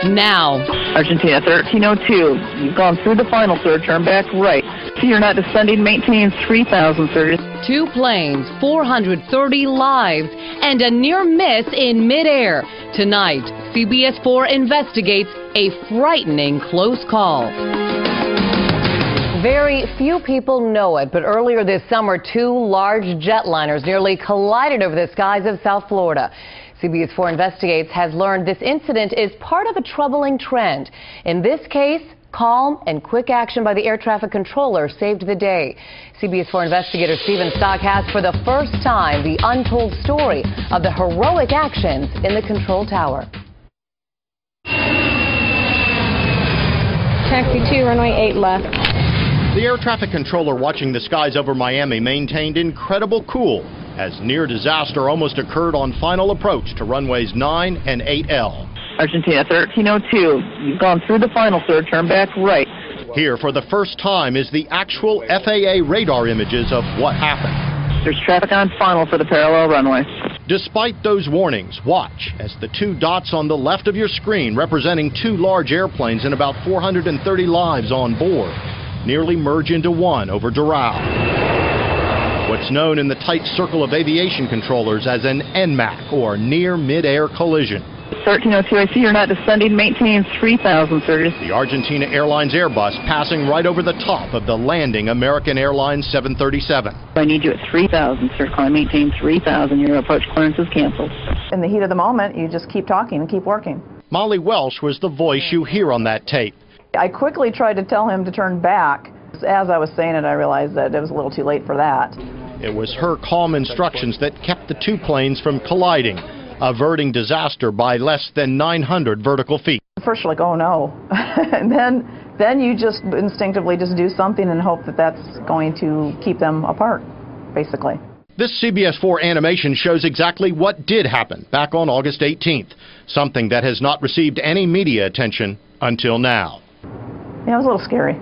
now. Argentina 1302, you've gone through the final, sir. Turn back right. See, you're not descending. Maintain 3,000, sir. 2 planes, 430 lives, and a near miss in midair. Tonight, CBS 4 investigates a frightening close call. Very few people know it, but earlier this summer, 2 large jetliners nearly collided over the skies of South Florida. CBS 4 Investigates has learned this incident is part of a troubling trend. In this case, calm and quick action by the air traffic controller saved the day. CBS 4 investigator Stephen Stock has, for the first time, the untold story of the heroic actions in the control tower. Taxi 2, runway 8 left. The air traffic controller watching the skies over Miami maintained incredible cool as near disaster almost occurred on final approach to runways 9 and 8L. Argentina 1302, you've gone through the final, sir. Turn back right. Here for the first time is the actual FAA radar images of what happened. There's traffic on final for the parallel runway. Despite those warnings, watch as the 2 dots on the left of your screen, representing 2 large airplanes and about 430 lives on board, nearly merge into one over Doral. What's known in the tight circle of aviation controllers as an NMAC, or near mid-air collision. 1302, I see you're not descending. Maintain 3,000, sir. The Argentina Airlines Airbus passing right over the top of the landing American Airlines 737. I need you at 3,000, sir. Climb, maintain 3,000. Your approach clearance is canceled. In the heat of the moment, you just keep talking and keep working. Molly Welsh was the voice you hear on that tape. I quickly tried to tell him to turn back. As I was saying it, I realized that it was a little too late for that. It was her calm instructions that kept the 2 planes from colliding, averting disaster by less than 900 vertical feet. First you're like, oh no. And then you just instinctively just do something and hope that that's going to keep them apart, basically. This CBS 4 animation shows exactly what did happen back on August 18th, something that has not received any media attention until now. Yeah, it was a little scary.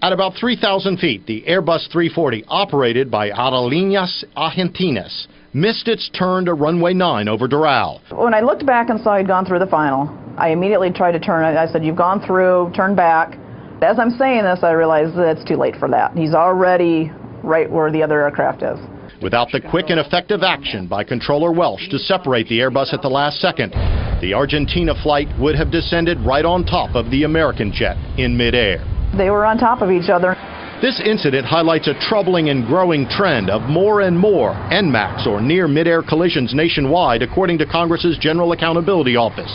At about 3,000 feet, the Airbus A340, operated by Aerolíneas Argentinas, missed its turn to runway 9 over Doral. When I looked back and saw he'd gone through the final, I immediately tried to turn. I said, you've gone through, turn back. As I'm saying this, I realized that it's too late for that. He's already right where the other aircraft is. Without the quick and effective action by Controller Welsh to separate the Airbus at the last second, the Argentina flight would have descended right on top of the American jet in midair. They were on top of each other. This incident highlights a troubling and growing trend of more and more NMACs, or near mid-air collisions, nationwide, according to Congress's General Accountability Office.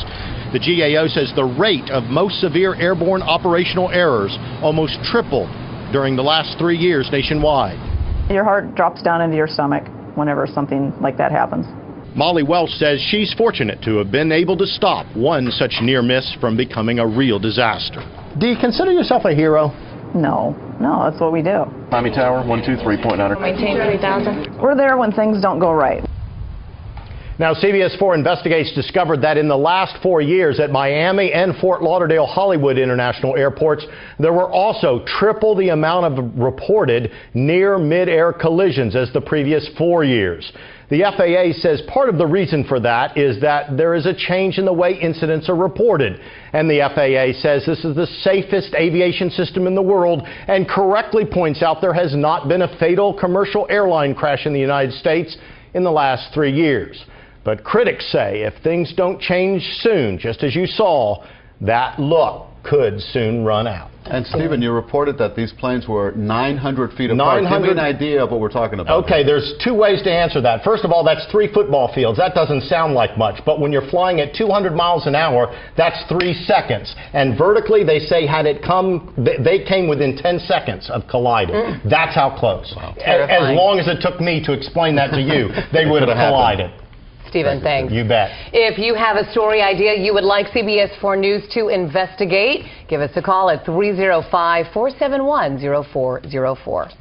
The GAO says the rate of most severe airborne operational errors almost tripled during the last 3 years nationwide. Your heart drops down into your stomach whenever something like that happens. Molly Welsh says she's fortunate to have been able to stop one such near miss from becoming a real disaster. Do you consider yourself a hero? No, that's what we do. Miami Tower, 123.9. Maintain 3,000. We're there when things don't go right. Now, CBS 4 Investigates discovered that in the last 4 years at Miami and Fort Lauderdale Hollywood International Airports, there were also triple the amount of reported near mid-air collisions as the previous 4 years. The FAA says part of the reason for that is that there is a change in the way incidents are reported. And the FAA says this is the safest aviation system in the world and correctly points out there has not been a fatal commercial airline crash in the United States in the last 3 years. But critics say if things don't change soon, just as you saw, that look could soon run out. And Stephen, you reported that these planes were 900 feet apart. Give me an idea of what we're talking about. Okay, there's 2 ways to answer that. First of all, that's 3 football fields. That doesn't sound like much, but when you're flying at 200 miles an hour, that's 3 seconds. And vertically, they say had it come, they came within 10 seconds of colliding. That's how close. Wow. As long as it took me to explain that to you, they would have collided. Stephen, thanks. You bet. If you have a story idea you would like CBS 4 News to investigate, give us a call at 305-471-0404.